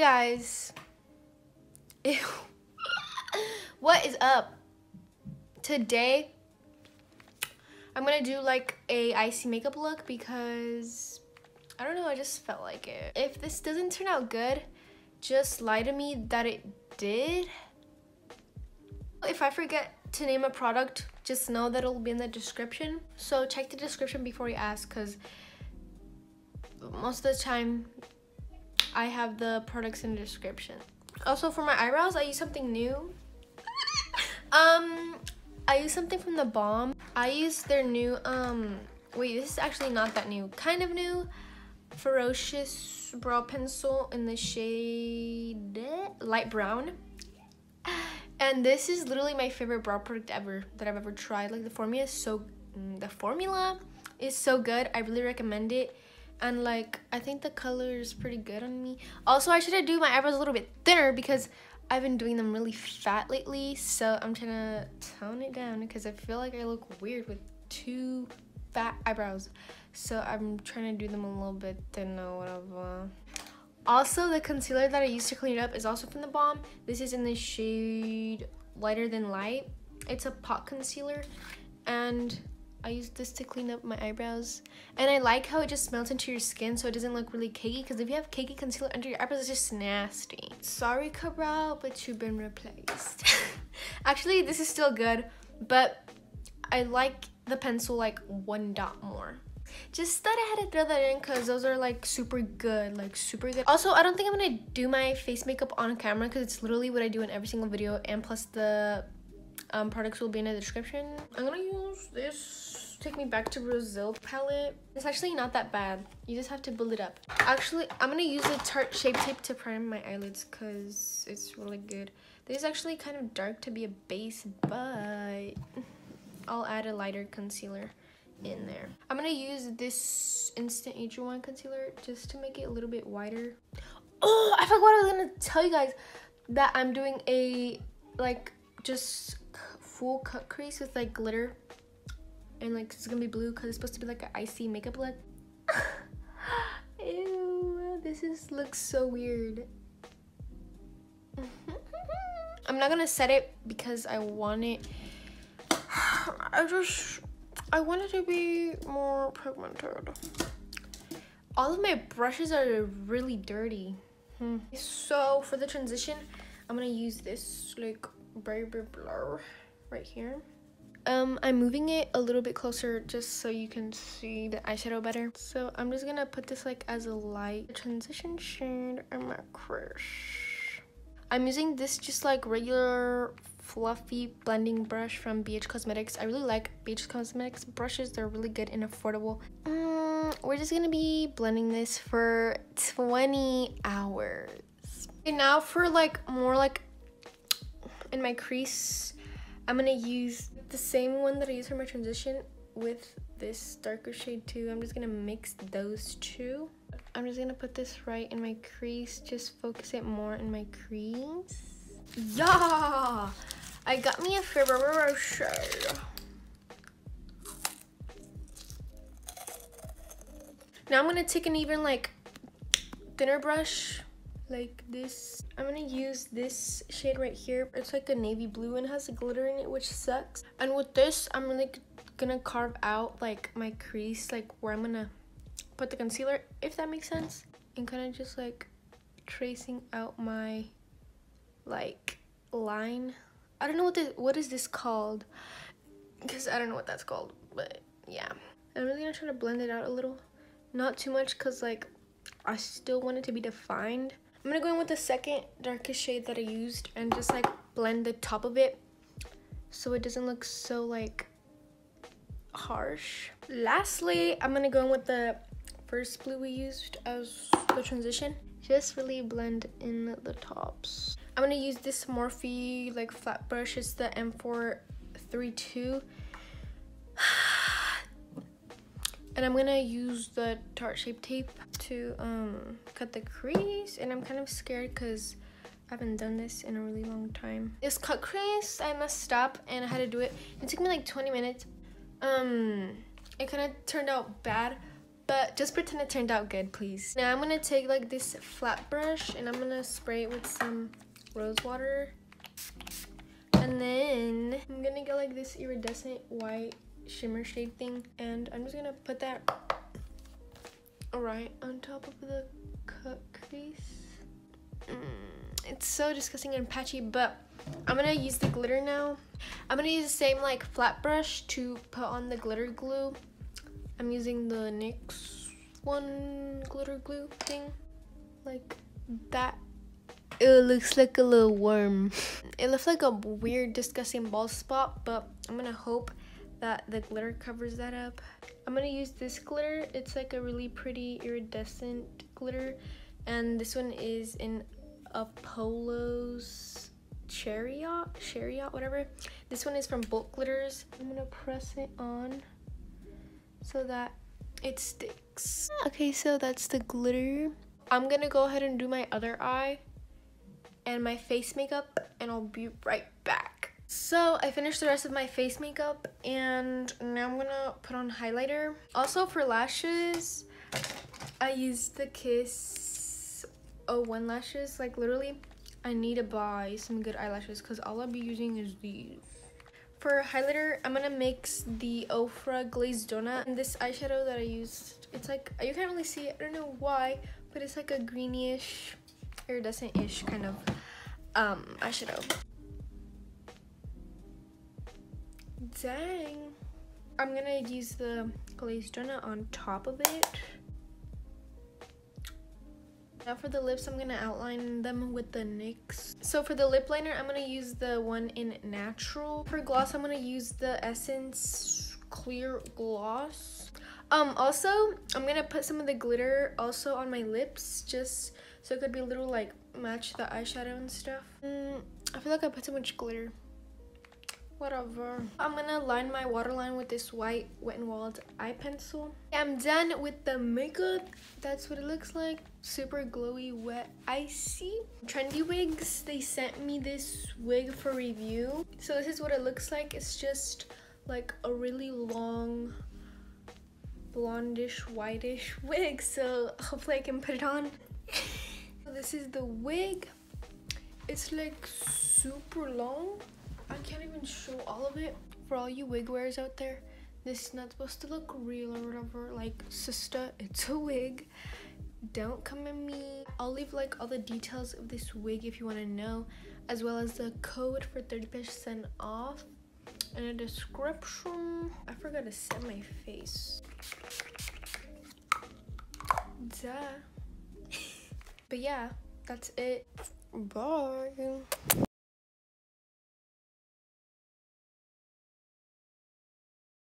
Hey guys. Ew. What is up? Today I'm gonna do like a icy makeup look because I don't know, I just felt like it. If this doesn't turn out good, just lie to me that it did. If I forget to name a product, just know that it'll be in the description. So check the description before you ask, because most of the time I have the products in the description. Also for my eyebrows, I use something new. I use something from the Balm. I use their new wait, this is actually not that new, kind of new, Ferocious brow pencil in the shade light brown. And this is literally my favorite brow product ever that I've ever tried. Like the formula is so good. I really recommend it. And like I think the color is pretty good on me. Also, I should do my eyebrows a little bit thinner because I've been doing them really fat lately. So I'm trying to tone it down because I feel like I look weird with too fat eyebrows. So I'm trying to do them a little bit thinner, whatever. Also, the concealer that I used to clean it up is also from the Balm. This is in the shade Lighter Than Light. It's a pot concealer, and I use this to clean up my eyebrows. And I like how it just melts into your skin so it doesn't look really cakey, because if you have cakey concealer under your eyebrows, it's just nasty. Sorry, Cabral, but you've been replaced. Actually, this is still good, but I like the pencil like one dot more. Just thought I had to throw that in because those are like super good, Also, I don't think I'm gonna do my face makeup on camera because it's literally what I do in every single video, and plus the products will be in the description. I'm gonna use this Take Me Back to Brazil palette. It's actually not that bad. You just have to build it up. Actually, I'm gonna use the Tarte Shape Tape to prime my eyelids because it's really good. This is actually kind of dark to be a base, but I'll add a lighter concealer in there. I'm gonna use this Instant Age Rewind concealer just to make it a little bit wider. Oh, I forgot what I was gonna tell you guys, that I'm doing a like just full cut crease with like glitter, and like it's gonna be blue because it's supposed to be like an icy makeup look. Ew, looks so weird. I'm not gonna set it because I want it. I want it to be more pigmented. All of my brushes are really dirty. So for the transition, I'm gonna use this like baby blur right here. I'm moving it a little bit closer just so you can see the eyeshadow better. So I'm just gonna put this like as a light transition shade in my crease. I'm using this just like regular fluffy blending brush from BH Cosmetics. I really like BH Cosmetics brushes. They're really good and affordable. We're just gonna be blending this for 20 hours. And now for like more like in my crease, I'm gonna use the same one that I use for my transition with this darker shade too. I'm just gonna mix those two. I'm just gonna put this right in my crease, just focus it more in my crease. Yeah, I got me a Ferrero shade. Now I'm gonna take an even like thinner brush like this. I'm gonna use this shade right here. It's like a navy blue and has a glitter in it, which sucks. And with this, I'm really gonna carve out like my crease, like where I'm gonna put the concealer, if that makes sense, and kind of just like tracing out my like line. I don't know what is this called, because I don't know what that's called, but yeah. I'm really gonna try to blend it out a little, not too much, because like I still want it to be defined. I'm gonna go in with the second darkest shade that I used and just like blend the top of it so it doesn't look so like harsh. Lastly, I'm gonna go in with the first blue we used as the transition. Just really blend in the tops. I'm gonna use this Morphe like flat brush. It's the M432. And I'm gonna use the Tarte Shape Tape to cut the crease. And I'm kind of scared because I haven't done this in a really long time. This cut crease, I messed up and I had to do it. It took me like 20 minutes. It kind of turned out bad, But just pretend it turned out good, please. Now I'm gonna take like this flat brush and I'm gonna spray it with some rose water. And then I'm gonna get like this iridescent white shimmer shade thing. And I'm just gonna put that right on top of the cut crease. It's so disgusting and patchy, but I'm gonna use the glitter now. I'm gonna use the same like flat brush to put on the glitter glue. I'm using the NYX one glitter glue thing, like that. It looks like a little worm. It looks like a weird, disgusting bald spot, but I'm gonna hope that the glitter covers that up. I'm gonna use this glitter. It's like a really pretty iridescent glitter, and this one is in Apollo's Chariot, whatever. This one is from Bulk Glitters. I'm gonna press it on so that it sticks. Okay, so that's the glitter. I'm gonna go ahead and do my other eye and my face makeup, and I'll be right back. So I finished the rest of my face makeup, and now I'm gonna put on highlighter. Also for lashes, I used the Kiss 01 lashes. Like literally, I need to buy some good eyelashes because all I'll be using is these. For highlighter, I'm gonna mix the Ofra Glazed Donut and this eyeshadow that I used. It's like, you can't really see it, I don't know why, but it's like a greenish, iridescent-ish kind of eyeshadow. Dang. I'm gonna use the Glazed Donut on top of it. Now for the lips, I'm gonna outline them with the NYX. So for the lip liner, I'm gonna use the one in Natural. For gloss, I'm gonna use the Essence Clear Gloss. Also, I'm gonna put some of the glitter also on my lips, just so it could be a little like match the eyeshadow and stuff. I feel like I put too much glitter. Whatever. I'm gonna line my waterline with this white Wet n Wild eye pencil. I'm done with the makeup. That's what it looks like. Super glowy, wet, icy. Trendywigs, they sent me this wig for review. So this is what it looks like. It's just like a really long, blondish, whitish wig. So hopefully I can put it on. So this is the wig. It's like super long. I can't even show all of it. For all you wig wearers out there, this is not supposed to look real or whatever. Like, sister, it's a wig. Don't come at me. I'll leave like all the details of this wig if you want to know, as well as the code for 30% off in the description. I forgot to set my face. Duh. But yeah, that's it. Bye.